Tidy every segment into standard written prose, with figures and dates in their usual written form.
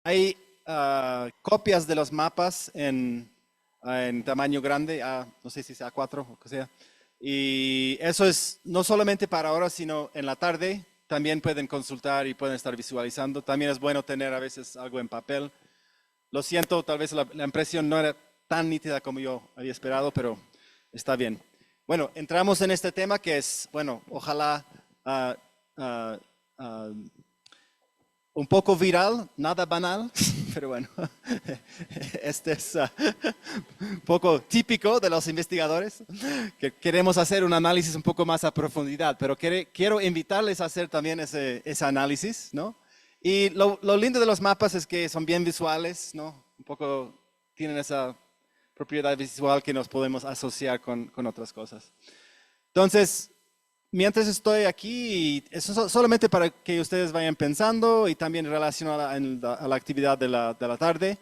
hay copias de los mapas en tamaño grande, no sé si sea A4 o que sea. Y eso es no solamente para ahora, sino en la tarde. También pueden consultar y pueden estar visualizando. También es bueno tener a veces algo en papel. Lo siento, tal vez la impresión no era tan nítida como yo había esperado, pero está bien. Bueno, entramos en este tema que es, bueno, ojalá ah, ah, ah, un poco viral, nada banal, pero bueno, este es un poco típico de los investigadores, que queremos hacer un análisis un poco más a profundidad, pero quiero invitarles a hacer también ese análisis, ¿no? Y lo lindo de los mapas es que son bien visuales, ¿no? Un poco tienen esa propiedad visual que nos podemos asociar con otras cosas. Entonces, mientras estoy aquí, eso es solamente para que ustedes vayan pensando y también relacionado a la actividad de la tarde.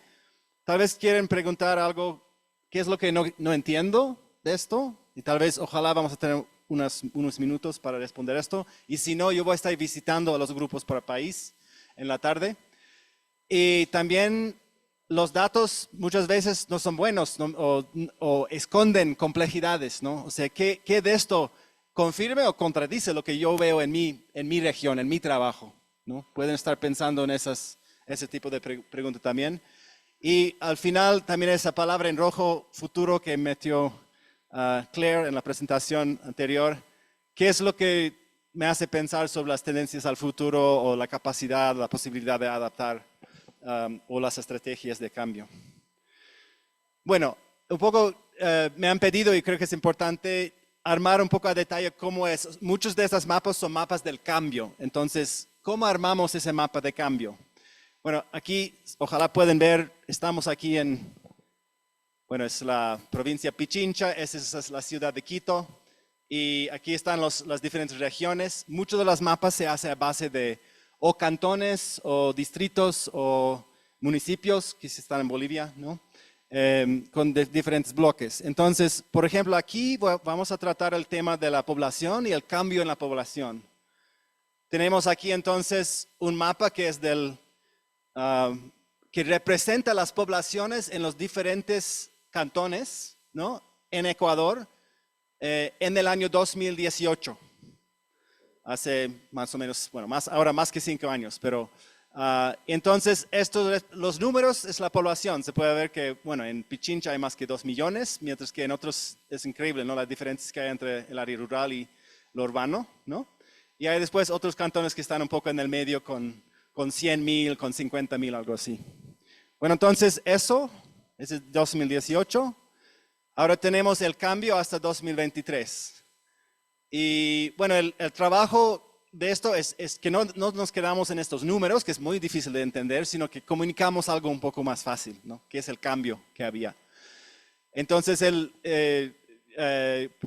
Tal vez quieren preguntar algo, ¿qué es lo que no entiendo de esto? Y tal vez, ojalá vamos a tener unos minutos para responder esto. Y si no, yo voy a estar visitando a los grupos por país en la tarde. Y también los datos muchas veces no son buenos, ¿no? O esconden complejidades, ¿no? O sea, ¿qué de esto confirme o contradice lo que yo veo en mi región, en mi trabajo, ¿no? Pueden estar pensando en ese tipo de preguntas también. Y al final también esa palabra en rojo, futuro, que metió Claire en la presentación anterior, ¿qué es lo que me hace pensar sobre las tendencias al futuro o la capacidad, la posibilidad de adaptar o las estrategias de cambio? Bueno, un poco me han pedido y creo que es importante armar un poco a detalle cómo es. Muchos de estos mapas son mapas del cambio. Entonces, ¿cómo armamos ese mapa de cambio? Bueno, aquí, ojalá pueden ver, estamos aquí bueno, es la provincia Pichincha, esa es la ciudad de Quito. Y aquí están las diferentes regiones. Muchos de los mapas se hacen a base de o cantones, o distritos, o municipios, que están en Bolivia, ¿no? Con diferentes bloques. Entonces, por ejemplo, aquí vamos a tratar el tema de la población y el cambio en la población. Tenemos aquí entonces un mapa que es que representa las poblaciones en los diferentes cantones, ¿no? En Ecuador, en el año 2018. Hace más o menos, bueno, ahora más que 5 años, pero entonces los números es la población. Se puede ver que, bueno, en Pichincha hay más que 2 millones, mientras que en otros es increíble, ¿no? Las diferencias que hay entre el área rural y lo urbano, ¿no? Y hay después otros cantones que están un poco en el medio con 100,000, con 50,000, algo así. Bueno, entonces eso es el 2018. Ahora tenemos el cambio hasta 2023. Y bueno, el trabajo de esto es que no nos quedamos en estos números, que es muy difícil de entender, sino que comunicamos algo un poco más fácil, ¿no? Que es el cambio que había. Entonces,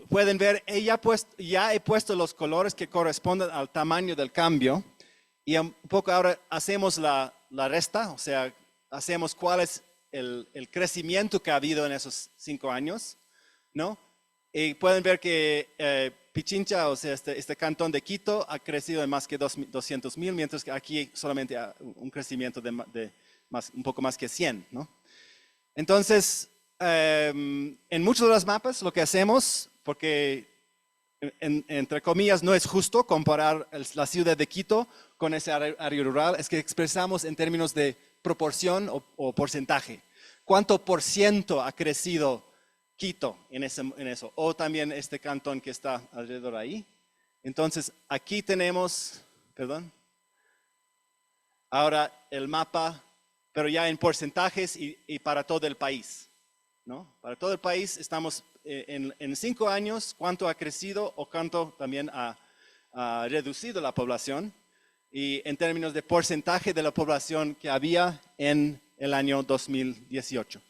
pueden ver, ya he puesto los colores que corresponden al tamaño del cambio. Y un poco ahora hacemos la resta, o sea, hacemos cuál es el crecimiento que ha habido en esos 5 años, ¿no? Y pueden ver que Pichincha, o sea, este cantón de Quito, ha crecido en más que 200,000, mientras que aquí solamente hay un crecimiento de un poco más que 100, ¿no? Entonces, en muchos de los mapas lo que hacemos, porque entre comillas no es justo comparar la ciudad de Quito con ese área rural, es que expresamos en términos de proporción o porcentaje. ¿Cuánto por ciento ha crecido Quito en eso? O también este cantón que está alrededor ahí. Entonces, aquí tenemos, perdón, ahora el mapa, pero ya en porcentajes y para todo el país, ¿no? Para todo el país estamos en 5 años, cuánto ha crecido o cuánto también ha reducido la población, y en términos de porcentaje de la población que había en el año 2018.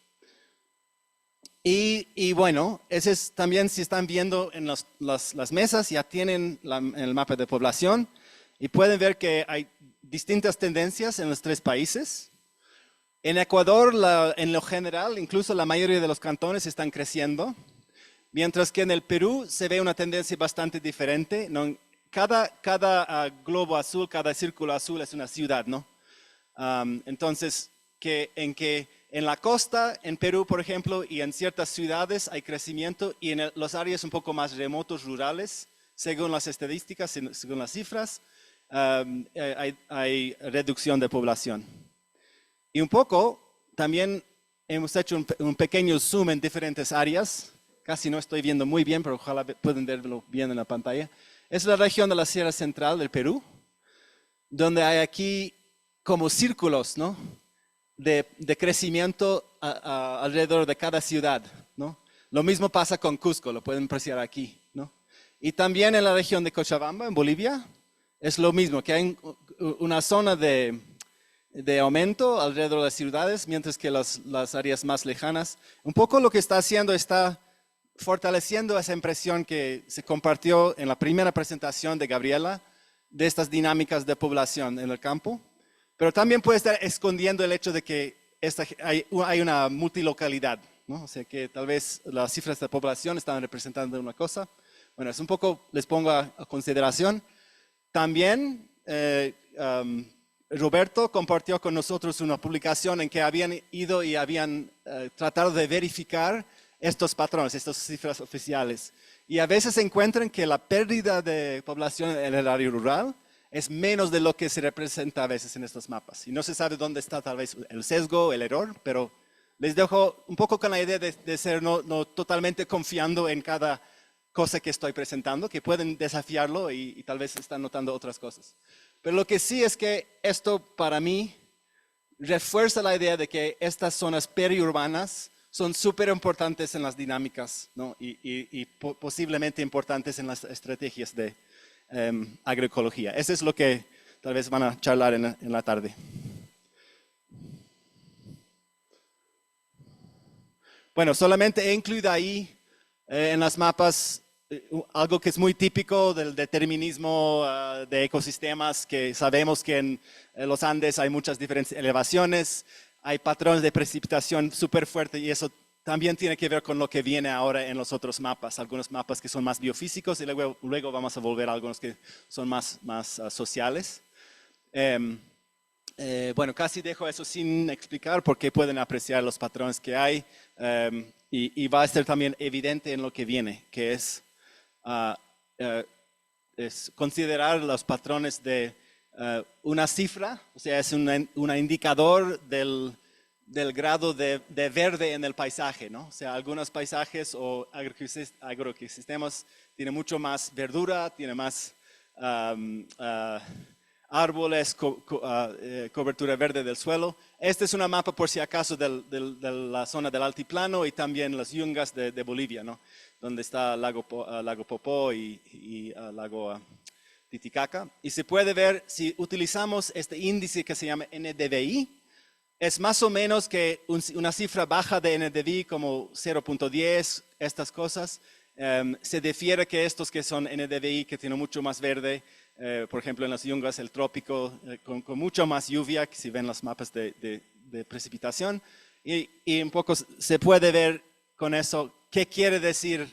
Y bueno, ese es también, si están viendo en las mesas, ya tienen el mapa de población y pueden ver que hay distintas tendencias en los 3 países. En Ecuador, en lo general, incluso la mayoría de los cantones están creciendo, mientras que en el Perú se ve una tendencia bastante diferente, ¿no? Cada globo azul, cada círculo azul es una ciudad, ¿no? Entonces, que en la costa, en Perú, por ejemplo, y en ciertas ciudades hay crecimiento y en los áreas un poco más remotos, rurales, según las estadísticas, según las cifras, hay reducción de población. Y un poco, también hemos hecho un pequeño zoom en diferentes áreas. Casi no estoy viendo muy bien, pero ojalá puedan verlo bien en la pantalla. Es la región de la Sierra Central del Perú, donde hay aquí como círculos, ¿no?, de crecimiento alrededor de cada ciudad, ¿no? Lo mismo pasa con Cusco, lo pueden apreciar aquí, ¿no? Y también en la región de Cochabamba, en Bolivia, es lo mismo, que hay una zona de aumento alrededor de las ciudades, mientras que las áreas más lejanas, un poco lo que está haciendo está fortaleciendo esa impresión que se compartió en la primera presentación de Gabriela, de estas dinámicas de población en el campo, pero también puede estar escondiendo el hecho de que hay una multilocalidad, ¿no? O sea que tal vez las cifras de población están representando una cosa. Bueno, es un poco, les pongo a consideración. También Roberto compartió con nosotros una publicación en que habían ido y habían tratado de verificar estos patrones, estas cifras oficiales. Y a veces encuentran que la pérdida de población en el área rural es menos de lo que se representa a veces en estos mapas. Y no se sabe dónde está tal vez el sesgo, el error, pero les dejo un poco con la idea de ser no totalmente confiando en cada cosa que estoy presentando, que pueden desafiarlo y tal vez están notando otras cosas. Pero lo que sí es que esto para mí refuerza la idea de que estas zonas periurbanas son súper importantes en las dinámicas, ¿no? y posiblemente importantes en las estrategias de agroecología. Eso es lo que tal vez van a charlar en la tarde. Bueno, solamente he incluido ahí en las mapas algo que es muy típico del determinismo de ecosistemas, que sabemos que en los Andes hay muchas diferentes elevaciones, hay patrones de precipitación súper fuertes y eso también tiene que ver con lo que viene ahora en los otros mapas, algunos mapas que son más biofísicos y luego vamos a volver a algunos que son más sociales. Bueno, casi dejo eso sin explicar porque pueden apreciar los patrones que hay y va a ser también evidente en lo que viene, que es considerar los patrones de una cifra, o sea, es un indicador del grado de verde en el paisaje, ¿no? O sea, algunos paisajes o agroecosistemas tienen mucho más verdura, tienen más árboles, cobertura verde del suelo. Este es una mapa por si acaso de la zona del altiplano y también las yungas de Bolivia, ¿no?, donde está lago Popó y lago Titicaca. Y se puede ver, si utilizamos este índice que se llama NDVI, es más o menos que una cifra baja de NDVI como 0.10, estas cosas. Se difiere que estos que son NDVI, que tienen mucho más verde, por ejemplo en las yungas, el trópico, con mucho más lluvia, que si ven los mapas de precipitación. Y un poco se puede ver con eso qué quiere decir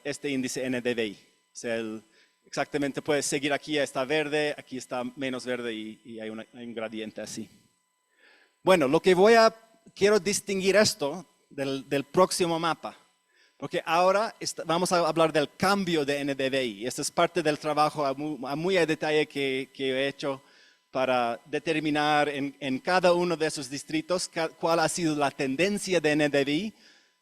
este índice NDVI. O sea, exactamente puede seguir aquí, está verde, aquí está menos verde y hay un gradiente así. Bueno, lo que quiero distinguir esto del próximo mapa, porque ahora vamos a hablar del cambio de NDVI. Esta es parte del trabajo muy a detalle que he hecho para determinar en cada uno de esos distritos cuál ha sido la tendencia de NDVI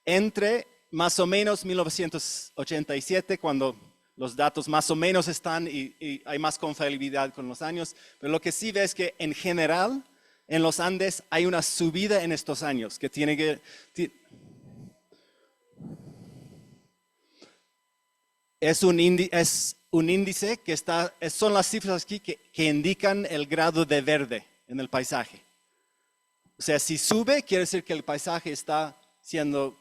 entre más o menos 1987, cuando los datos más o menos están y hay más confiabilidad con los años, pero lo que sí ve es que en general en los Andes hay una subida en estos años que tiene que... Es un índice que son las cifras aquí que indican el grado de verde en el paisaje. O sea, si sube, quiere decir que el paisaje está siendo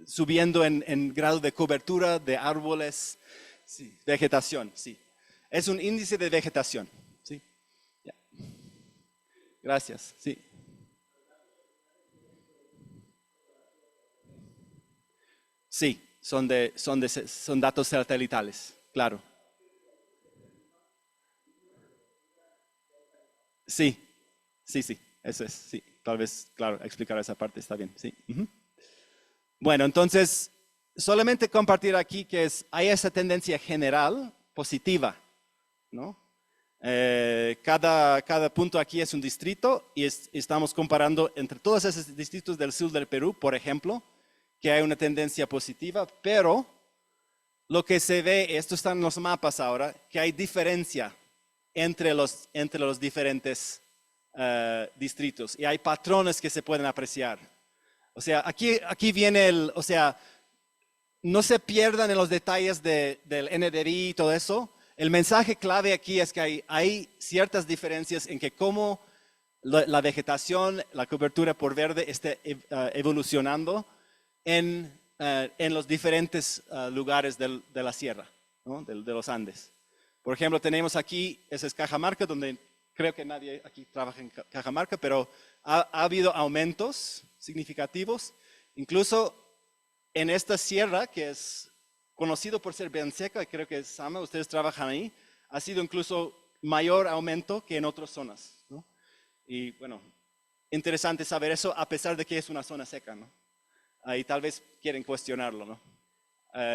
subiendo en grado de cobertura de árboles, sí, vegetación, sí. Es un índice de vegetación, sí. Yeah. Gracias, sí. Sí, son datos satelitales, claro. Sí, sí, eso es, sí. Tal vez, claro, explicar esa parte está bien, sí. Bueno, entonces, solamente compartir aquí que hay esa tendencia general positiva, ¿no? Cada punto aquí es un distrito y estamos comparando entre todos esos distritos del sur del Perú, por ejemplo, que hay una tendencia positiva, pero lo que se ve, esto está en los mapas ahora, que hay diferencia entre los diferentes distritos y hay patrones que se pueden apreciar. O sea, aquí viene o sea, no se pierdan en los detalles del NDVI y todo eso. El mensaje clave aquí es que hay ciertas diferencias en que cómo la vegetación, la cobertura por verde esté evolucionando en los diferentes lugares de la sierra, ¿no? de los Andes. Por ejemplo, tenemos aquí, esa es Cajamarca, donde creo que nadie aquí trabaja en Cajamarca, pero ha habido aumentos significativos. Incluso en esta sierra, que es conocido por ser bien seca, y creo que Sama, ustedes trabajan ahí, ha sido incluso mayor aumento que en otras zonas, ¿no? Y bueno, interesante saber eso a pesar de que es una zona seca, ¿no? Ahí tal vez quieren cuestionarlo, ¿no?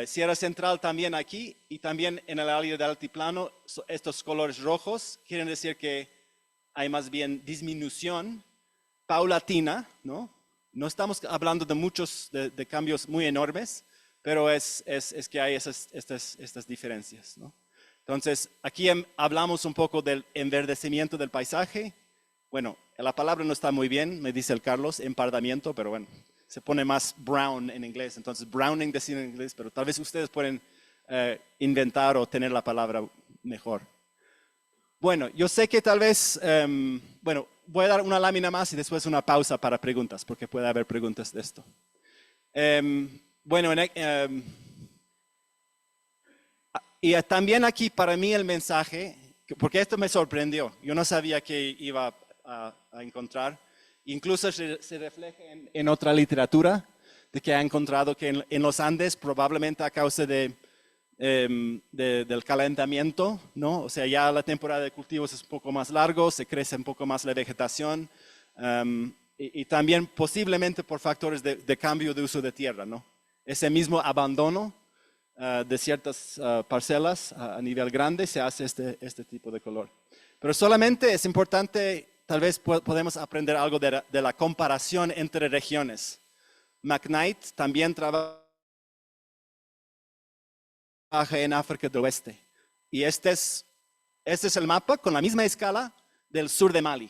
Sierra Central también aquí y también en el área del altiplano, estos colores rojos quieren decir que hay más bien disminución paulatina, ¿no? No estamos hablando de muchos de cambios muy enormes, pero es que hay estas diferencias, ¿no? Entonces, aquí hablamos un poco del enverdecimiento del paisaje. Bueno, la palabra no está muy bien, me dice el Carlos, empardamiento, pero bueno, se pone más brown en inglés, entonces browning decir en inglés, pero tal vez ustedes pueden inventar o tener la palabra mejor. Bueno, yo sé que tal vez, bueno, voy a dar una lámina más y después una pausa para preguntas, porque puede haber preguntas de esto. Bueno, y también aquí para mí el mensaje, porque esto me sorprendió, yo no sabía que iba a encontrar, incluso se refleja en otra literatura, de que ha encontrado que en los Andes, probablemente a causa del calentamiento, ¿no? O sea, ya la temporada de cultivos es un poco más largo, se crece un poco más la vegetación, y también posiblemente por factores de cambio de uso de tierra, ¿no? Ese mismo abandono de ciertas parcelas a nivel grande se hace este tipo de color. Pero solamente es importante, tal vez podemos aprender algo de la comparación entre regiones. McKnight también trabaja en África del Oeste. Y este es el mapa con la misma escala del sur de Mali,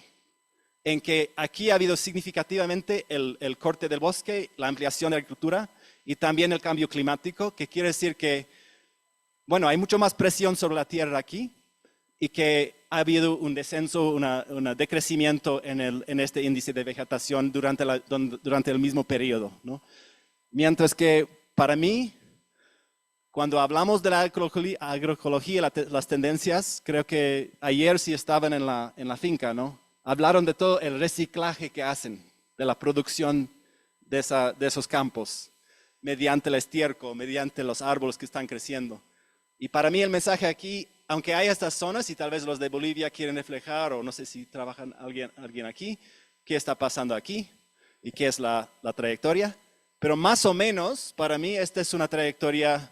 en que aquí ha habido significativamente el corte del bosque, la ampliación de la agricultura y también el cambio climático, que quiere decir que, bueno, hay mucho más presión sobre la tierra aquí y que ha habido un descenso, un decrecimiento en este índice de vegetación durante el mismo periodo, ¿no? Mientras que para mí, cuando hablamos de la agroecología, las tendencias, creo que ayer sí estaban en la finca, ¿no? Hablaron de todo el reciclaje que hacen, de la producción de esos campos, mediante el estiércol, mediante los árboles que están creciendo. Y para mí el mensaje aquí, aunque hay estas zonas, y tal vez los de Bolivia quieren reflejar, o no sé si trabajan alguien aquí, qué está pasando aquí y qué es la trayectoria, pero más o menos, para mí, esta es una trayectoria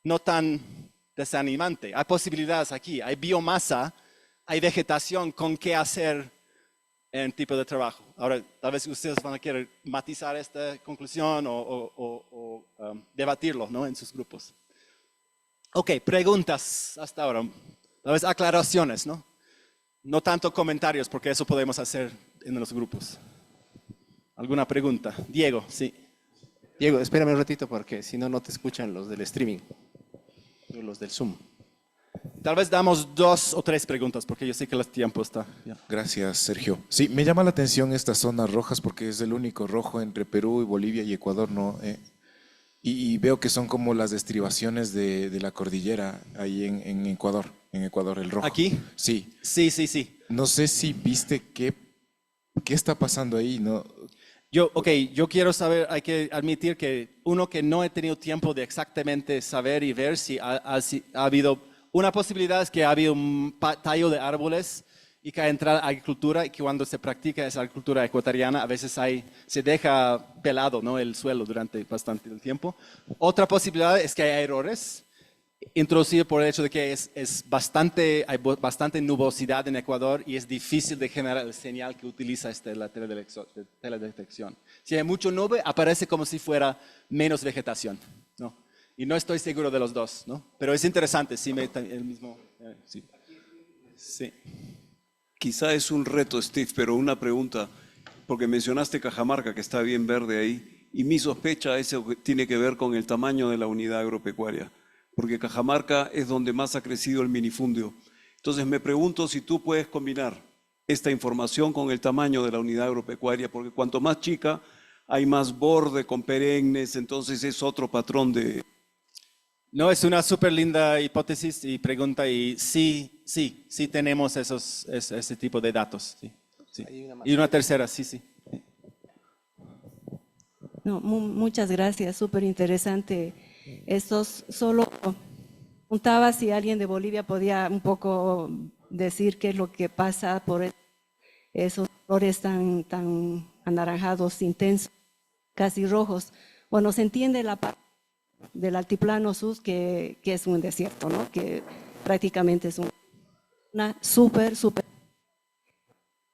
no tan desanimante. Hay posibilidades aquí, hay biomasa, hay vegetación con qué hacer en tipo de trabajo. Ahora, tal vez ustedes van a querer matizar esta conclusión o debatirlo, ¿no? En sus grupos. Ok, preguntas hasta ahora. Tal vez aclaraciones, ¿no? No tanto comentarios, porque eso podemos hacer en los grupos. ¿Alguna pregunta? Diego, sí. Diego, espérame un ratito porque si no, no te escuchan los del streaming, los del Zoom. Tal vez damos 2 o 3 preguntas, porque yo sé que el tiempo está. Gracias, Sergio. Sí, me llama la atención estas zonas rojas porque es el único rojo entre Perú y Bolivia y Ecuador, ¿no? Y veo que son como las estribaciones de la cordillera ahí en Ecuador, el rojo. ¿Aquí? Sí. Sí. No sé si viste qué está pasando ahí, ¿no? Yo quiero saber, hay que admitir que uno que no he tenido tiempo de exactamente saber y ver si ha habido, una posibilidad es que ha habido un tallo de árboles y que entra agricultura y que cuando se practica esa agricultura ecuatoriana a veces se deja pelado, ¿no? El suelo durante bastante tiempo. Otra posibilidad es que hay errores introducido por el hecho de que hay bastante nubosidad en Ecuador y es difícil de generar el señal que utiliza la teledetección. Si hay mucho nube, aparece como si fuera menos vegetación, ¿no? Y no estoy seguro de los dos, ¿no? Pero es interesante, sí, el mismo, sí. Sí. Quizá es un reto, Steve, pero una pregunta, porque mencionaste Cajamarca, que está bien verde ahí, y mi sospecha eso tiene que ver con el tamaño de la unidad agropecuaria, porque Cajamarca es donde más ha crecido el minifundio. Entonces me pregunto si tú puedes combinar esta información con el tamaño de la unidad agropecuaria, porque cuanto más chica, hay más borde con perennes, entonces es otro patrón de... No, es una súper linda hipótesis y pregunta y sí tenemos ese tipo de datos. Sí, sí. Y una tercera, sí. No, muchas gracias, súper interesante. Estos solo preguntaba si alguien de Bolivia podía un poco decir qué es lo que pasa por esos colores tan anaranjados, intensos, casi rojos. Bueno, se entiende la parte del altiplano sur que es un desierto, ¿no? Que prácticamente es una súper,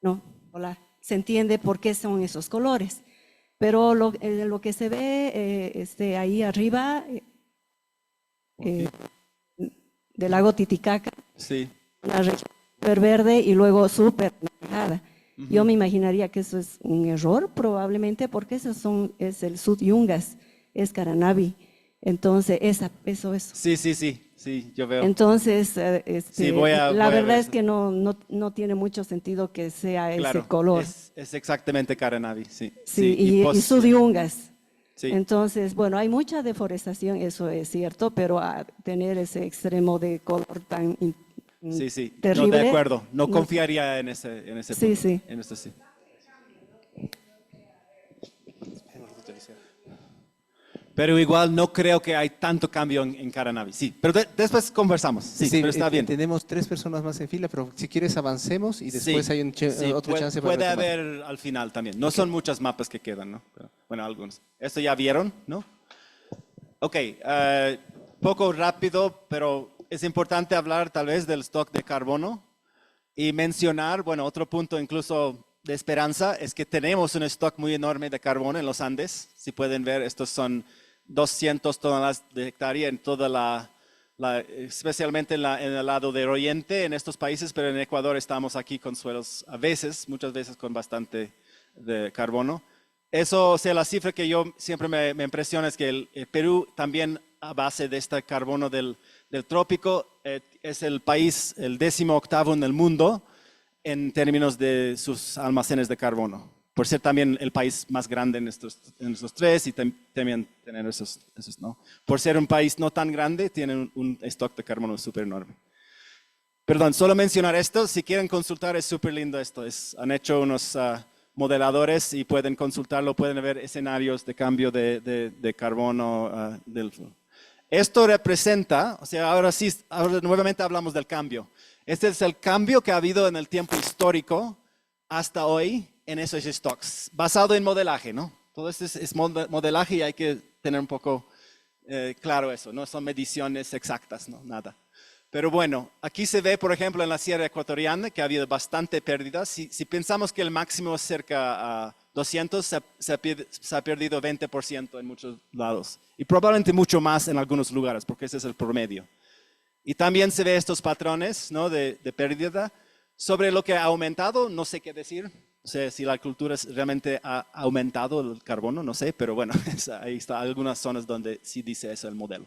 ¿no? Hola. Se entiende por qué son esos colores. Pero lo que se ve ahí arriba del lago Titicaca, Sí. una región súper verde y luego súper naranjada. Yo me imaginaría que eso es un error probablemente porque es el Sud Yungas, es Caranavi. Entonces, eso. Sí, yo veo. Entonces, Sí, voy a la verdad ver es que no tiene mucho sentido que sea Claro, ese color. es exactamente Caranavi, sí. Sí, y Sudiungas. Sí. Entonces, bueno, hay mucha deforestación, eso es cierto, pero a tener ese extremo de color tan Sí. terrible. No, de acuerdo. No confiaría en ese Sí, punto. sí. En esto sí. Pero igual no creo que hay tanto cambio en Caranavi. Sí, pero después conversamos. Sí, pero está bien. Tenemos 3 personas más en fila, pero si quieres avancemos y después hay otro chance para puede retomar. haber al final también. No son muchas mapas que quedan, ¿no? Pero, bueno, algunos. Esto ya vieron, ¿no? Ok, poco rápido, pero es importante hablar tal vez del stock de carbono y mencionar, bueno, otro punto incluso de esperanza es que tenemos un stock muy enorme de carbono en los Andes. Si pueden ver, estos son 200 toneladas de hectárea en toda especialmente en el lado de oriente en estos países, pero en Ecuador estamos aquí con suelos muchas veces con bastante de carbono. Eso, o sea, la cifra que yo siempre me impresiona es que el Perú también a base de este carbono del trópico es el país, el 18º en el mundo en términos de sus almacenes de carbono. Por ser también el país más grande en estos 3 y también tener esos, ¿no? Por ser un país no tan grande, tienen un stock de carbono súper enorme. Perdón, solo mencionar esto, si quieren consultar es súper lindo esto. Han hecho unos modeladores y pueden consultarlo, pueden ver escenarios de cambio de carbono. Esto representa, o sea, ahora nuevamente hablamos del cambio. Este es el cambio que ha habido en el tiempo histórico hasta hoy en esos stocks, basado en modelaje, ¿no? Todo esto es modelaje y hay que tener un poco claro eso, no son mediciones exactas, no, nada. Pero bueno, aquí se ve, por ejemplo, en la Sierra Ecuatoriana que ha habido bastante pérdida. Si pensamos que el máximo es cerca a 200, se ha perdido 20% en muchos lados. Y probablemente mucho más en algunos lugares, porque ese es el promedio. Y también se ve estos patrones, ¿no? de pérdida. Sobre lo que ha aumentado, no sé qué decir. O sea, si la cultura realmente ha aumentado el carbono, no sé, pero bueno, ahí está algunas zonas donde sí dice eso el modelo.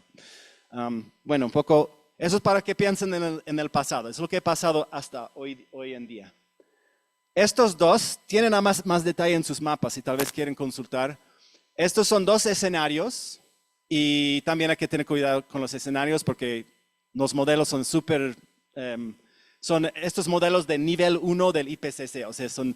Bueno, un poco, eso es para que piensen en el pasado, es lo que ha pasado hasta hoy en día. Estos dos tienen más detalle en sus mapas, si tal vez quieren consultar. Estos son 2 escenarios y también hay que tener cuidado con los escenarios porque los modelos son son estos modelos de nivel 1 del IPCC, o sea, son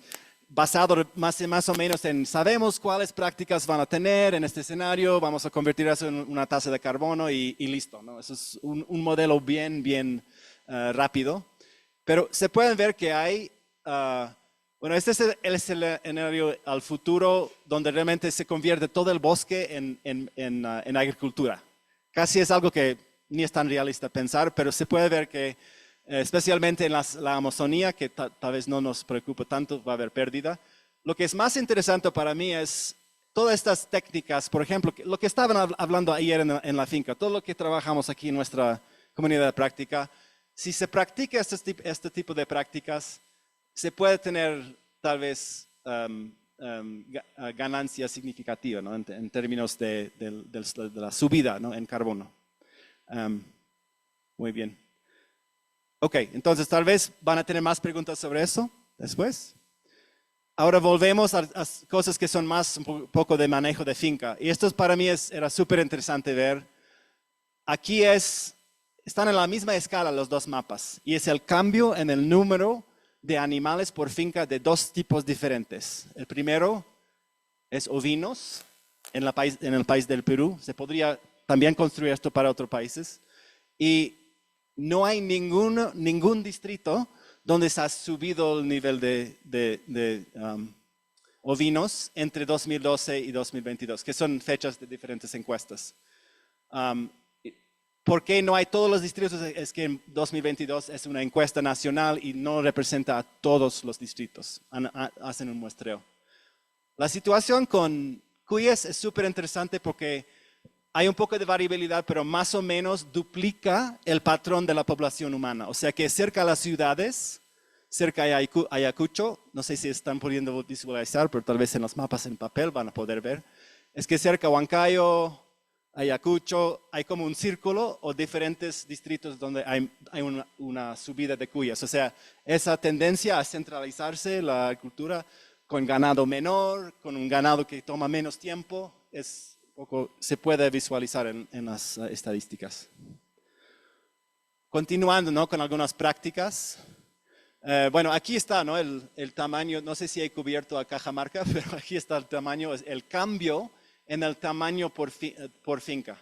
basados más o menos en sabemos cuáles prácticas van a tener en este escenario, vamos a convertir eso en una tasa de carbono y listo, ¿no? Eso es un modelo bien rápido, pero se pueden ver que hay bueno, este es el escenario al futuro donde realmente se convierte todo el bosque en agricultura. Casi es algo que ni es tan realista pensar, pero se puede ver que especialmente en la Amazonía, que tal vez no nos preocupa tanto, va a haber pérdida. Lo que es más interesante para mí es todas estas técnicas, por ejemplo, lo que estaban hablando ayer en la finca, todo lo que trabajamos aquí en nuestra comunidad de práctica, si se practica este tipo de prácticas, se puede tener tal vez ganancia significativa, ¿no? En términos de la subida, ¿no? En carbono. Muy bien. Ok, entonces tal vez van a tener más preguntas sobre eso después. Ahora volvemos a cosas que son más un poco de manejo de finca. Y esto para mí era súper interesante ver. Aquí están en la misma escala los dos mapas. Y es el cambio en el número de animales por finca de dos tipos diferentes. El primero es ovinos en el país del Perú. Se podría también construir esto para otros países. Y no hay ningún distrito donde se ha subido el nivel de ovinos entre 2012 y 2022, que son fechas de diferentes encuestas. ¿Por qué no hay todos los distritos? Es que en 2022 es una encuesta nacional y no representa a todos los distritos. Hacen un muestreo. La situación con cuyes es súper interesante porque hay un poco de variabilidad, pero más o menos duplica el patrón de la población humana. O sea que cerca a las ciudades, cerca a Ayacucho, no sé si están pudiendo visualizar, pero tal vez en los mapas en papel van a poder ver, es que cerca a Huancayo, Ayacucho, hay como un círculo o diferentes distritos donde hay una subida de cuyas. O sea, esa tendencia a centralizarse la agricultura con ganado menor, con un ganado que toma menos tiempo, se puede visualizar en las estadísticas. Continuando, ¿no? Con algunas prácticas. Bueno, aquí está, ¿no? El tamaño, no sé si he cubierto a Cajamarca, pero aquí está el tamaño, el cambio en el tamaño por finca,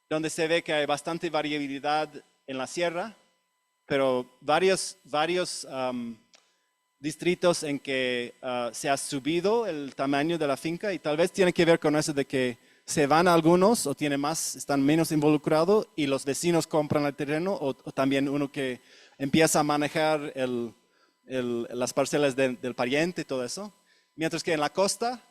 donde se ve que hay bastante variabilidad en la sierra, pero varios distritos en que se ha subido el tamaño de la finca y tal vez tiene que ver con eso de que se van algunos o están menos involucrados y los vecinos compran el terreno o también uno que empieza a manejar las parcelas del pariente y todo eso. Mientras que en la costa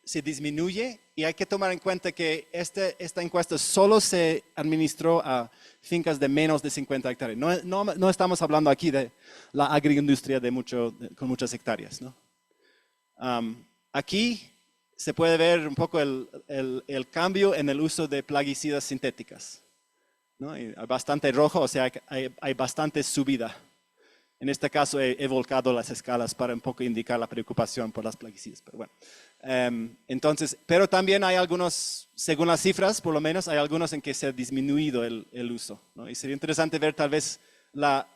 se disminuye y hay que tomar en cuenta que esta encuesta solo se administró a fincas de menos de 50 hectáreas. No estamos hablando aquí de la agroindustria con muchas hectáreas, ¿no? Aquí se puede ver un poco el cambio en el uso de plaguicidas sintéticas, ¿no? Hay bastante rojo, o sea, hay bastante subida. En este caso he volcado las escalas para un poco indicar la preocupación por las plaguicidas, pero bueno. Entonces, pero también hay algunos, según las cifras, por lo menos, hay algunos en que se ha disminuido el uso, ¿no? Y sería interesante ver tal vez la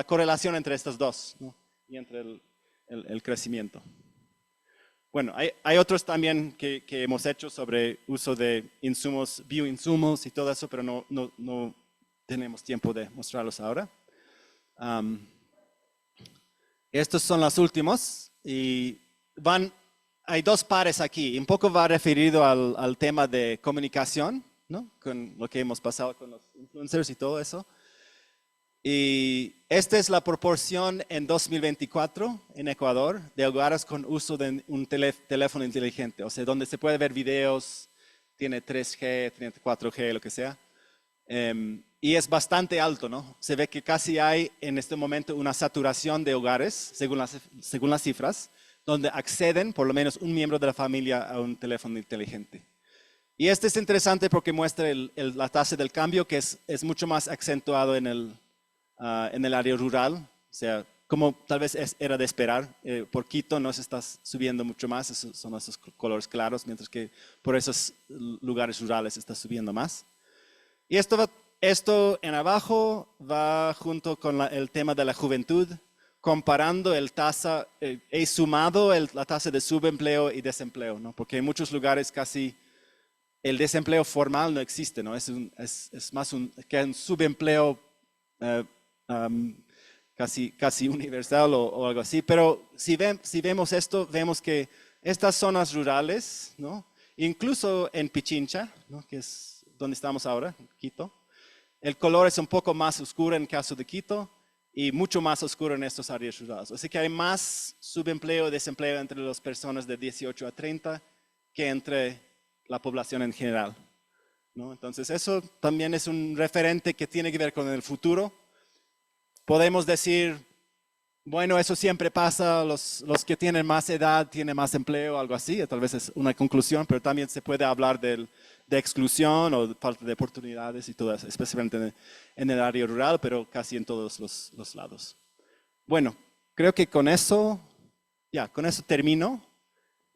correlación entre estos dos, ¿no? Y entre el crecimiento. Bueno, hay otros también que hemos hecho sobre uso de insumos, bioinsumos y todo eso, pero no tenemos tiempo de mostrarlos ahora. Estos son los últimos y hay dos pares aquí. Un poco va referido al tema de comunicación, ¿no? Con lo que hemos pasado con los influencers y todo eso. Y esta es la proporción en 2024 en Ecuador de hogares con uso de un teléfono inteligente, o sea, donde se puede ver videos, tiene 3G, tiene 4G, lo que sea. Y es bastante alto, ¿no? Se ve que casi hay en este momento una saturación de hogares, según las cifras, donde acceden por lo menos un miembro de la familia a un teléfono inteligente. Y este es interesante porque muestra la tasa del cambio que es mucho más acentuado en el área rural, o sea, como tal vez era de esperar. Por Quito no se está subiendo mucho más, son esos colores claros, mientras que por esos lugares rurales está subiendo más. Y esto en abajo va junto con el tema de la juventud, comparando he sumado la tasa de subempleo y desempleo, ¿no? Porque en muchos lugares casi el desempleo formal no existe, ¿no? Es más que un subempleo casi universal o algo así. Pero si vemos esto, vemos que estas zonas rurales, ¿no? Incluso en Pichincha, ¿no? Que es donde estamos ahora, Quito, el color es un poco más oscuro en el caso de Quito y mucho más oscuro en estas áreas rurales. O sea que hay más subempleo y desempleo entre las personas de 18 a 30 que entre la población en general, ¿no? Entonces eso también es un referente que tiene que ver con el futuro. Podemos decir, bueno, eso siempre pasa, los que tienen más edad tienen más empleo, algo así, tal vez es una conclusión, pero también se puede hablar de exclusión o de falta de oportunidades y todo eso, especialmente en el área rural, pero casi en todos los lados. Bueno, creo que con eso termino.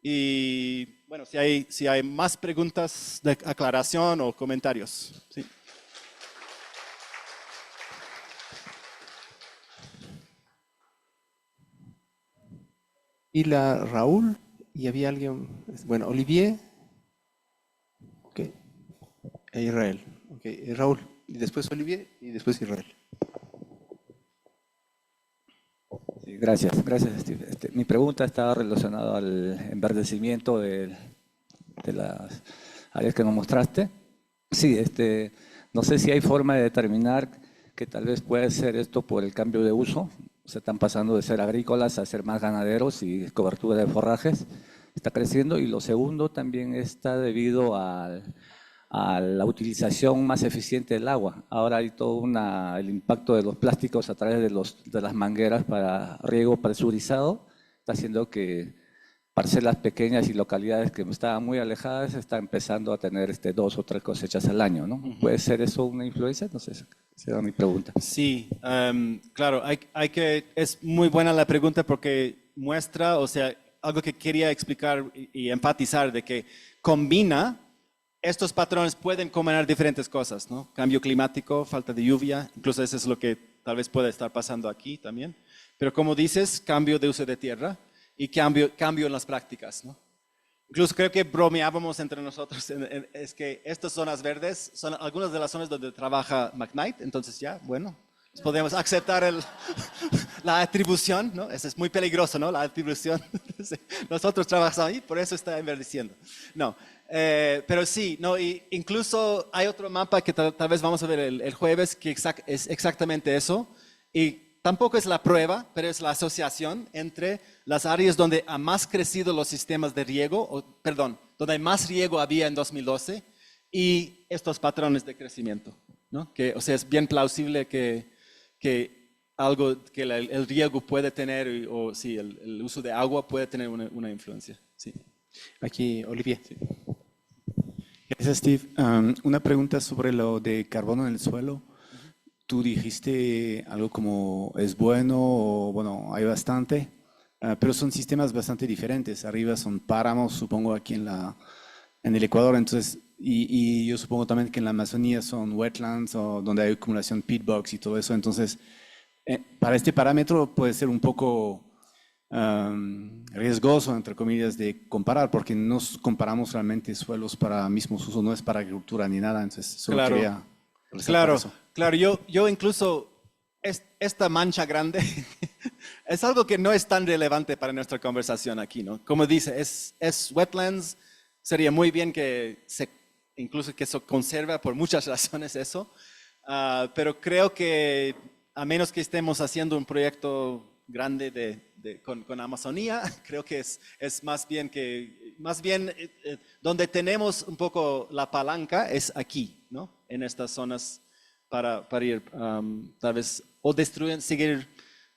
Y bueno, si hay más preguntas de aclaración o comentarios. Sí. Y Raúl, y había alguien, bueno, Olivier, ok, e Israel, ok, Raúl, y después Olivier, y después Israel. Sí, gracias, Steve. Mi pregunta estaba relacionada al enverdecimiento de las áreas que nos mostraste. Sí, no sé si hay forma de determinar que tal vez puede ser esto por el cambio de uso. Se están pasando de ser agrícolas a ser más ganaderos y cobertura de forrajes está creciendo. Y lo segundo también está debido a la utilización más eficiente del agua. Ahora hay todo el impacto de los plásticos a través de las mangueras para riego presurizado. Está haciendo que parcelas pequeñas y localidades que estaban muy alejadas están empezando a tener 2 o 3 cosechas al año, ¿no? ¿Puede ser eso una influencia? No sé, esa era mi pregunta. Sí, claro, es muy buena la pregunta porque muestra, o sea, algo que quería explicar y enfatizar de que combina. Estos patrones pueden combinar diferentes cosas, ¿no? Cambio climático, falta de lluvia, incluso eso es lo que tal vez pueda estar pasando aquí también. Pero como dices, cambio de uso de tierra y cambio en las prácticas, ¿no? Incluso creo que bromeábamos entre nosotros, es que estas zonas verdes son algunas de las zonas donde trabaja McKnight, entonces ya, bueno, podemos aceptar la atribución, ¿no? Eso es muy peligroso, ¿no? La atribución. Nosotros trabajamos ahí, por eso está enverdeciendo. No. Pero sí, no, y incluso hay otro mapa que tal vez vamos a ver el jueves que es exactamente eso. Y tampoco es la prueba, pero es la asociación entre las áreas donde ha más crecido los sistemas de riego, donde más riego había en 2012 y estos patrones de crecimiento, ¿no? Que, o sea, es bien plausible que algo que el riego puede tener, o sí, el uso de agua puede tener una influencia. Sí. Aquí, Olivier. Sí. Gracias, Steve. Una pregunta sobre lo de carbono en el suelo. Tú dijiste algo como es bueno o bueno, hay bastante, pero son sistemas bastante diferentes. Arriba son páramos, supongo aquí en el Ecuador, entonces, y yo supongo también que en la Amazonía son wetlands o donde hay acumulación peatbogs y todo eso. Entonces, para este parámetro puede ser un poco riesgoso, entre comillas, de comparar, porque no comparamos realmente suelos para mismos usos, no es para agricultura ni nada. Entonces, solo quería resaltar eso. Claro, yo incluso esta mancha grande es algo que no es tan relevante para nuestra conversación aquí, ¿no? Como dice, es wetlands, sería muy bien que incluso que se conserve por muchas razones eso, pero creo que a menos que estemos haciendo un proyecto grande con Amazonía, creo que es más bien donde tenemos un poco la palanca es aquí, ¿no? En estas zonas para ir tal vez o seguir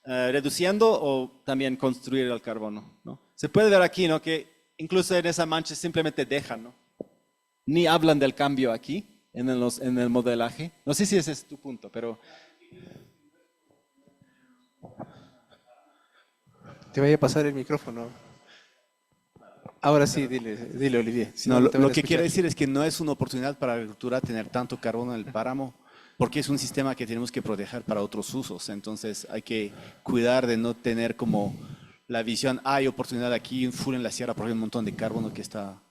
reduciendo o también construir el carbono, ¿no? Se puede ver aquí, ¿no? Que incluso en esa mancha simplemente dejan, ¿no? Ni hablan del cambio aquí en el modelaje. No sé si ese es tu punto, pero Te voy a pasar el micrófono. Ahora sí, dile Olivier. No, lo que quiero decir es que no es una oportunidad para la agricultura tener tanto carbono en el páramo, porque es un sistema que tenemos que proteger para otros usos. Entonces hay que cuidar de no tener como la visión, hay oportunidad aquí, full en la sierra, porque hay un montón de carbono que está...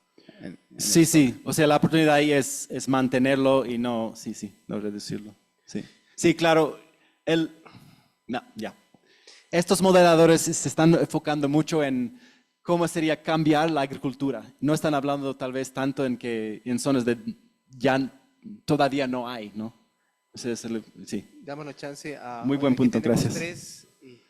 Sí, o sea, la oportunidad ahí es mantenerlo y no reducirlo. Sí, claro, ya. estos modeladores se están enfocando mucho en cómo sería cambiar la agricultura. No están hablando tal vez tanto en que en zonas de ya todavía no hay, ¿no? Sí. Dámonos chance a... Muy buen aquí punto, tenemos gracias. 3 y-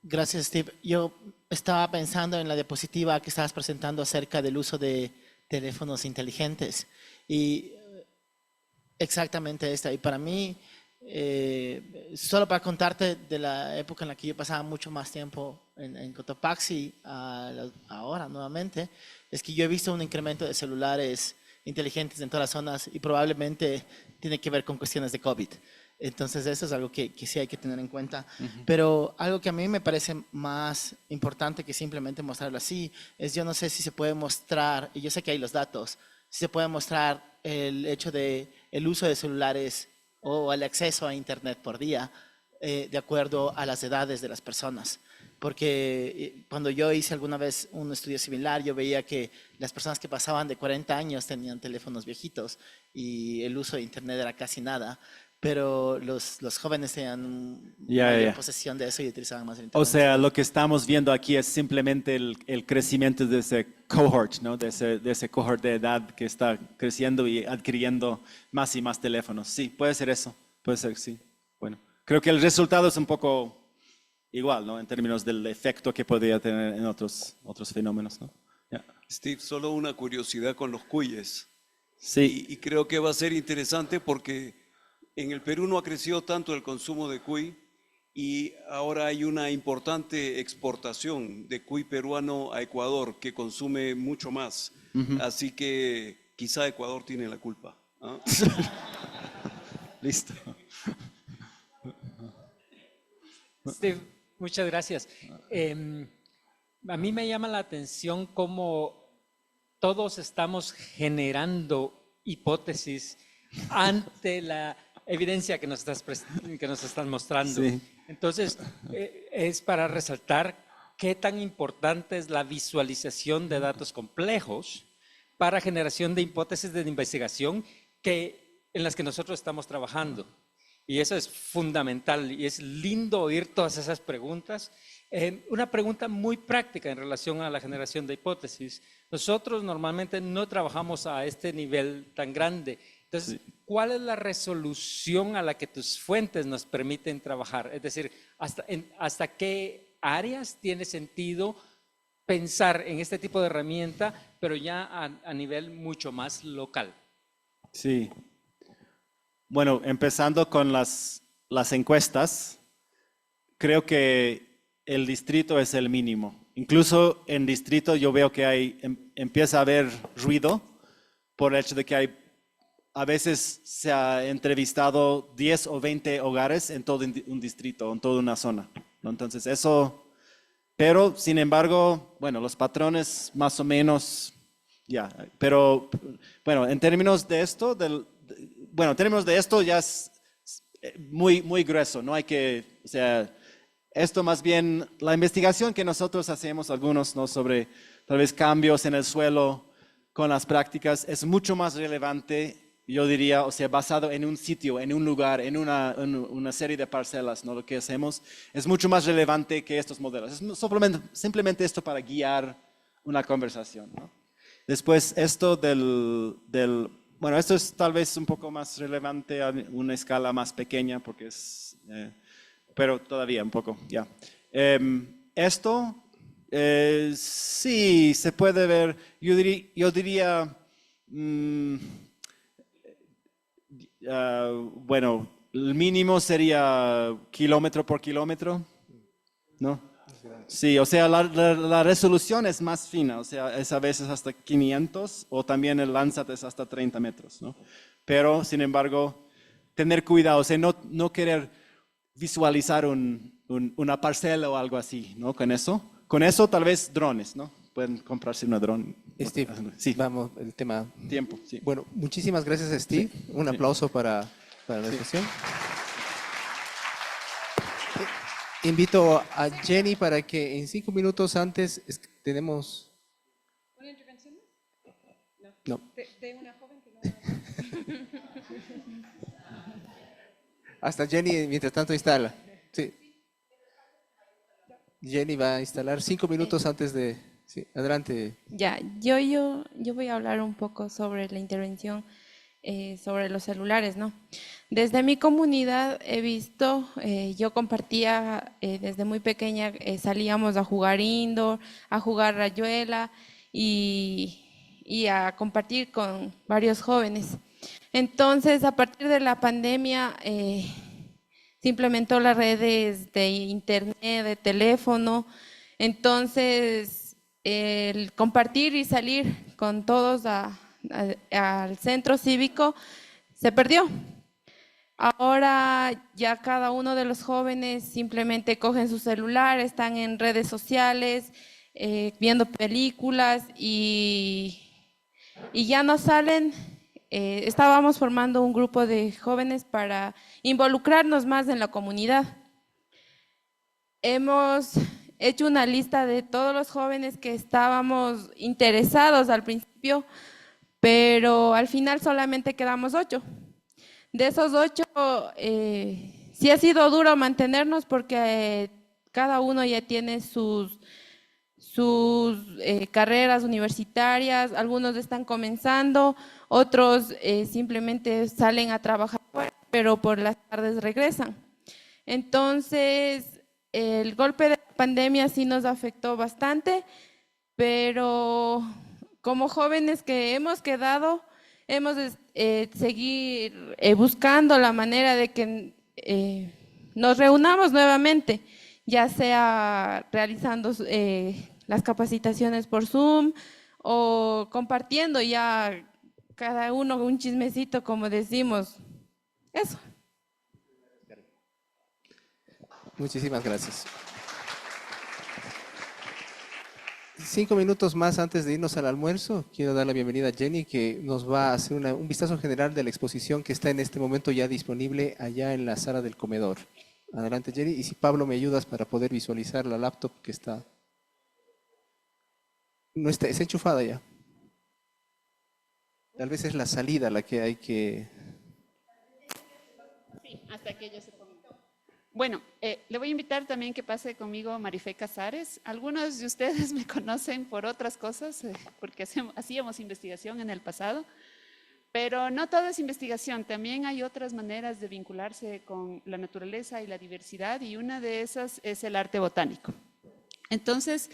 Gracias, Steve. Yo estaba pensando en la diapositiva que estabas presentando acerca del uso de teléfonos inteligentes y exactamente esta. Y para mí, solo para contarte de la época en la que yo pasaba mucho más tiempo en Cotopaxi ahora nuevamente, es que yo he visto un incremento de celulares inteligentes en todas las zonas y probablemente tiene que ver con cuestiones de COVID. Entonces eso es algo que sí hay que tener en cuenta. Pero algo que a mí me parece más importante que simplemente mostrarlo así, es yo no sé si se puede mostrar, y yo sé que hay los datos, si se puede mostrar el hecho de el uso de celulares o el acceso a Internet por día de acuerdo a las edades de las personas. Porque cuando yo hice alguna vez un estudio similar, yo veía que las personas que pasaban de 40 años tenían teléfonos viejitos y el uso de Internet era casi nada. Pero los jóvenes tenían mayor posesión de eso y utilizaban más el Internet. O sea, lo que estamos viendo aquí es simplemente el crecimiento de ese cohort, ¿no? De ese cohort de edad que está creciendo y adquiriendo más y más teléfonos. Sí, puede ser eso. Puede ser, sí. Bueno, creo que el resultado es un poco igual, ¿no? En términos del efecto que podría tener en otros fenómenos, ¿no? Yeah. Steve, solo una curiosidad con los cuyes. Sí. Y creo que va a ser interesante porque en el Perú no ha crecido tanto el consumo de cuy y ahora hay una importante exportación de cuy peruano a Ecuador que consume mucho más. Así que quizá Ecuador tiene la culpa. ¿Ah? Listo. Steve, muchas gracias. A mí me llama la atención cómo todos estamos generando hipótesis ante la evidencia que nos estás mostrando. Sí. Entonces, es para resaltar qué tan importante es la visualización de datos complejos para generación de hipótesis de investigación en las que nosotros estamos trabajando. Y eso es fundamental y es lindo oír todas esas preguntas. Una pregunta muy práctica en relación a la generación de hipótesis. Nosotros normalmente no trabajamos a este nivel tan grande. Entonces, ¿cuál es la resolución a la que tus fuentes nos permiten trabajar? Es decir, ¿hasta qué áreas tiene sentido pensar en este tipo de herramienta, pero ya a nivel mucho más local? Sí. Bueno, empezando con las encuestas, creo que el distrito es el mínimo. Incluso en distrito yo veo que empieza a haber ruido por el hecho de que a veces se ha entrevistado 10 o 20 hogares en todo un distrito, en toda una zona, ¿no? Entonces eso, pero sin embargo, bueno, los patrones más o menos, ya, pero bueno, en términos de esto, ya es muy, muy grueso, no hay que, o sea, esto más bien, la investigación que nosotros hacemos, algunos, ¿no? Sobre tal vez cambios en el suelo con las prácticas, es mucho más relevante, yo diría, o sea, basado en un sitio, en un lugar, en una serie de parcelas, ¿no? Lo que hacemos es mucho más relevante que estos modelos. Es simplemente esto para guiar una conversación, ¿no? Después, esto bueno, esto es tal vez un poco más relevante a una escala más pequeña, porque pero todavía un poco, ya. Esto, sí, se puede ver, yo diría bueno, el mínimo sería kilómetro por kilómetro, ¿no? Sí, o sea, la resolución es más fina, o sea, es a veces hasta 500 o también el Landsat es hasta 30 metros, ¿no? Pero, sin embargo, tener cuidado, o sea, no querer visualizar una parcela o algo así, ¿no? Con eso tal vez drones, ¿no? Pueden comprarse una dron. Steve, sí. Vamos, el tema. Tiempo, sí. Bueno, muchísimas gracias, Steve. Sí. Un aplauso para la sesión. Invito a Jenny para que en 5 minutos antes tenemos... ¿Una intervención? No. ¿De una joven? Hasta Jenny, mientras tanto, instala. Sí. Jenny va a instalar 5 minutos antes de... Sí, adelante. Ya, yo voy a hablar un poco sobre la intervención sobre los celulares, ¿no? Desde mi comunidad he visto, yo compartía desde muy pequeña, salíamos a jugar indoor, a jugar rayuela y a compartir con varios jóvenes. Entonces, a partir de la pandemia, se implementó las redes de internet, de teléfono. Entonces, el compartir y salir con todos al centro cívico se perdió. Ahora ya cada uno de los jóvenes simplemente cogen su celular, están en redes sociales, viendo películas y ya no salen. Estábamos formando un grupo de jóvenes para involucrarnos más en la comunidad. Hemos hecho una lista de todos los jóvenes que estábamos interesados al principio, pero al final solamente quedamos 8. De esos 8, sí ha sido duro mantenernos porque cada uno ya tiene sus carreras universitarias, algunos están comenzando, otros simplemente salen a trabajar, pero por las tardes regresan. Entonces, el golpe de la pandemia sí nos afectó bastante, pero como jóvenes que hemos quedado, hemos de seguir buscando la manera de que nos reunamos nuevamente, ya sea realizando las capacitaciones por Zoom o compartiendo ya cada uno un chismecito, como decimos. Eso. Muchísimas gracias. 5 minutos más antes de irnos al almuerzo, quiero dar la bienvenida a Jenny, que nos va a hacer un vistazo general de la exposición que está en este momento ya disponible allá en la sala del comedor. Adelante, Jenny. Y si Pablo me ayudas para poder visualizar la laptop que está... No está enchufada ya. Tal vez es la salida la que hay que... Sí, hasta que ellos se pongan. Bueno, le voy a invitar también que pase conmigo Marifé Casares. Algunos de ustedes me conocen por otras cosas, porque hacíamos investigación en el pasado, pero no todo es investigación. También hay otras maneras de vincularse con la naturaleza y la diversidad, y una de esas es el arte botánico. Entonces,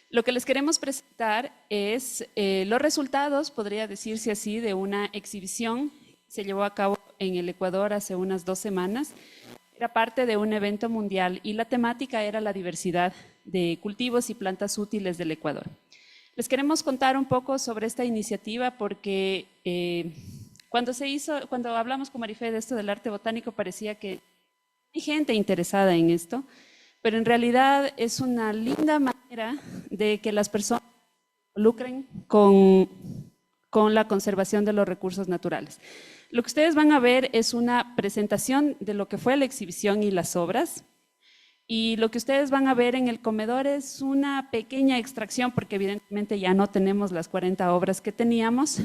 lo que les queremos presentar es los resultados, podría decirse así, de una exhibición que se llevó a cabo en el Ecuador hace unas 2 semanas. Era parte de un evento mundial y la temática era la diversidad de cultivos y plantas útiles del Ecuador. Les queremos contar un poco sobre esta iniciativa porque cuando hablamos con Marifé de esto del arte botánico parecía que hay gente interesada en esto, pero en realidad es una linda manera de que las personas se involucren con la conservación de los recursos naturales. Lo que ustedes van a ver es una presentación de lo que fue la exhibición y las obras. Y lo que ustedes van a ver en el comedor es una pequeña extracción, porque evidentemente ya no tenemos las 40 obras que teníamos,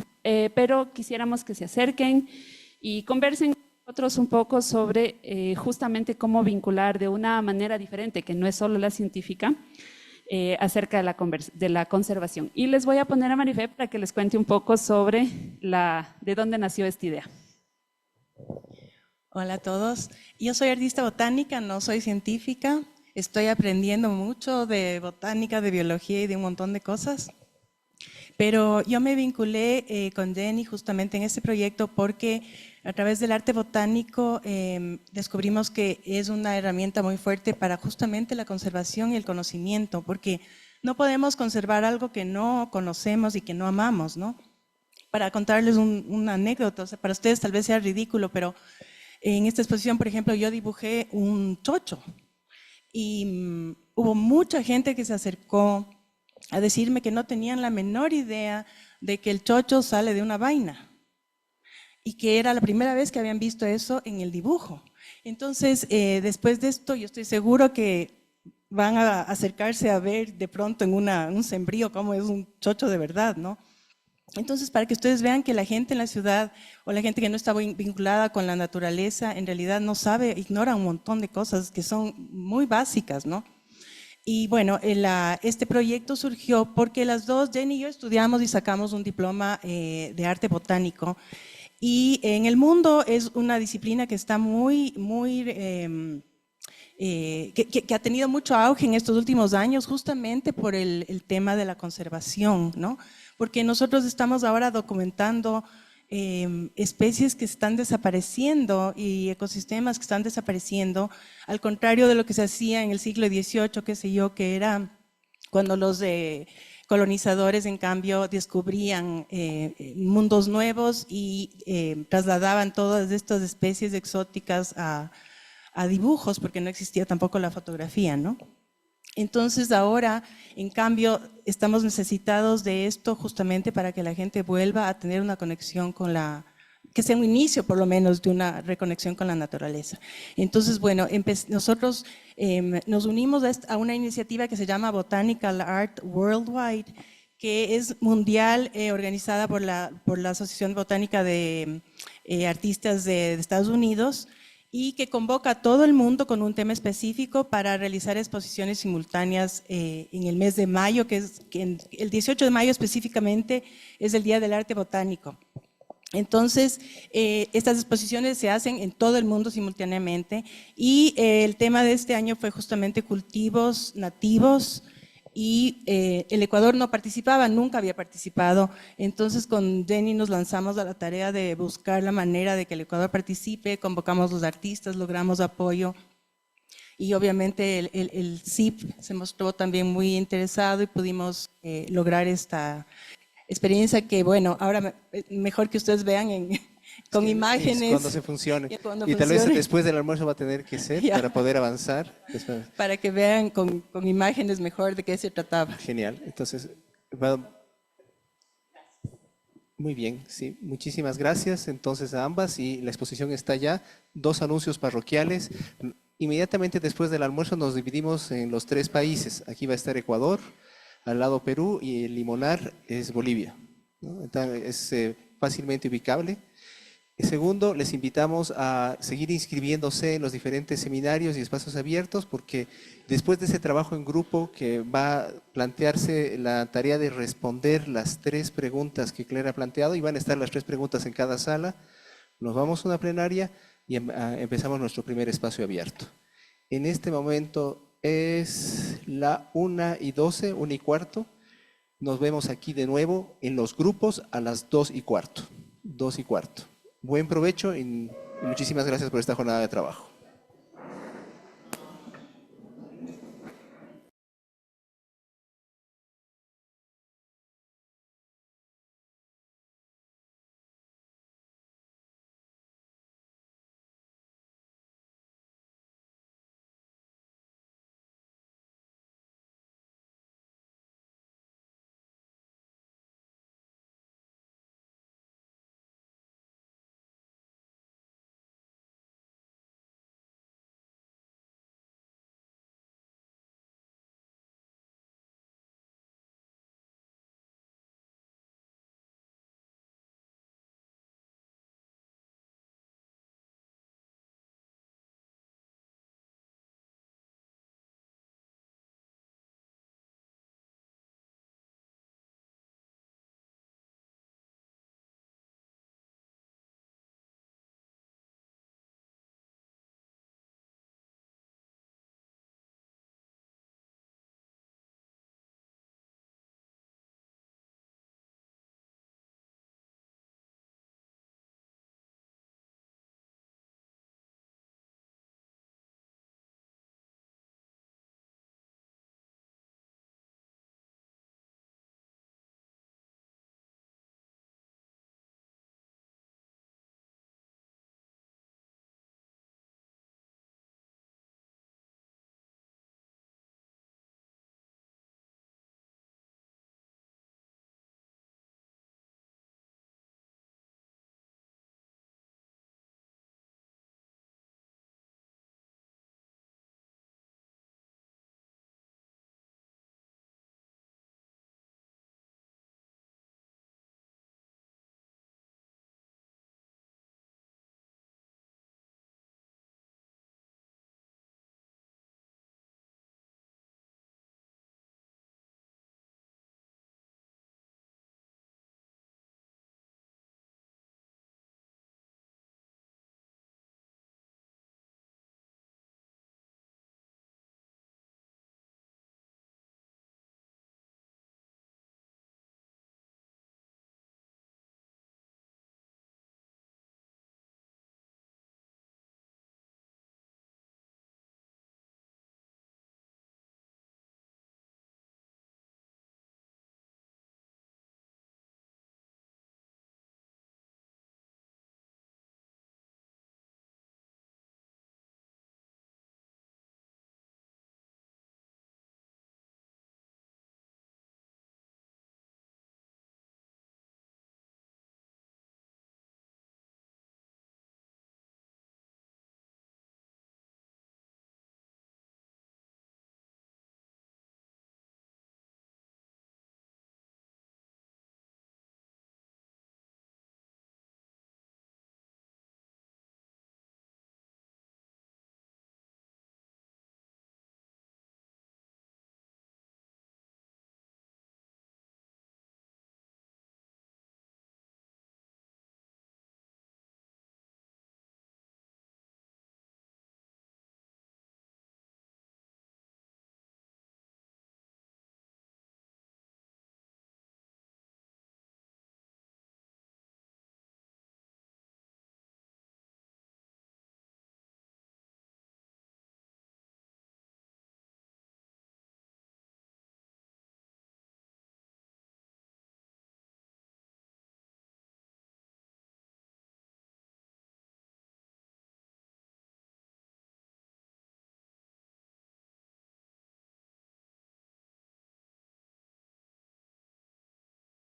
pero quisiéramos que se acerquen y conversen con nosotros un poco sobre justamente cómo vincular de una manera diferente, que no es solo la científica, acerca de la conservación. Y les voy a poner a Marifé para que les cuente un poco sobre de dónde nació esta idea. Hola a todos. Yo soy artista botánica, no soy científica. Estoy aprendiendo mucho de botánica, de biología y de un montón de cosas. Pero yo me vinculé con Jenny justamente en este proyecto porque a través del arte botánico descubrimos que es una herramienta muy fuerte para justamente la conservación y el conocimiento, porque no podemos conservar algo que no conocemos y que no amamos, ¿no? Para contarles una anécdota, o sea, para ustedes tal vez sea ridículo, pero en esta exposición, por ejemplo, yo dibujé un chocho y hubo mucha gente que se acercó a decirme que no tenían la menor idea de que el chocho sale de una vaina y que era la primera vez que habían visto eso en el dibujo. Entonces, después de esto, yo estoy seguro que van a acercarse a ver de pronto en un sembrío cómo es un chocho de verdad, ¿no? Entonces, para que ustedes vean que la gente en la ciudad o la gente que no está vinculada con la naturaleza, en realidad no sabe, ignora un montón de cosas que son muy básicas, ¿no? Y bueno, este proyecto surgió porque las dos, Jenny y yo, estudiamos y sacamos un diploma de arte botánico. Y en el mundo es una disciplina que está que ha tenido mucho auge en estos últimos años, justamente por el tema de la conservación, ¿no? Porque nosotros estamos ahora documentando especies que están desapareciendo y ecosistemas que están desapareciendo, al contrario de lo que se hacía en el siglo XVIII, qué sé yo, que era cuando los colonizadores, en cambio, descubrían mundos nuevos y trasladaban todas estas especies exóticas a dibujos, porque no existía tampoco la fotografía, ¿no? Entonces ahora, en cambio, estamos necesitados de esto justamente para que la gente vuelva a tener una conexión con que sea un inicio por lo menos de una reconexión con la naturaleza. Entonces, bueno, nosotros nos unimos a una iniciativa que se llama Botanical Art Worldwide, que es mundial, organizada por la Asociación Botánica de Artistas de Estados Unidos, y que convoca a todo el mundo con un tema específico para realizar exposiciones simultáneas en el mes de mayo, que el 18 de mayo específicamente es el Día del Arte Botánico. Entonces, estas exposiciones se hacen en todo el mundo simultáneamente y el tema de este año fue justamente cultivos nativos, y el Ecuador no participaba, nunca había participado. Entonces con Jenny nos lanzamos a la tarea de buscar la manera de que el Ecuador participe, convocamos a los artistas, logramos apoyo y obviamente el CIP se mostró también muy interesado y pudimos lograr esta experiencia que, bueno, ahora mejor que ustedes vean con imágenes. Cuando se funcione. Y cuando Y tal vez funcione. después del almuerzo va a tener que ser Ya. para poder avanzar. Para que vean con imágenes mejor de qué se trataba. Genial. Entonces, muy bien, sí. Muchísimas gracias entonces a ambas y la exposición está ya. 2 anuncios parroquiales. Inmediatamente después del almuerzo nos dividimos en los 3 países. Aquí va a estar Ecuador, al lado Perú y el limonar es Bolivia, ¿no? Entonces, es fácilmente ubicable. Segundo, les invitamos a seguir inscribiéndose en los diferentes seminarios y espacios abiertos porque después de ese trabajo en grupo que va a plantearse la tarea de responder las 3 preguntas que Claire ha planteado y van a estar las 3 preguntas en cada sala, nos vamos a una plenaria y empezamos nuestro primer espacio abierto. En este momento es la 1:12, 1:15. Nos vemos aquí de nuevo en los grupos a las 2:15. 2:15. Buen provecho y muchísimas gracias por esta jornada de trabajo.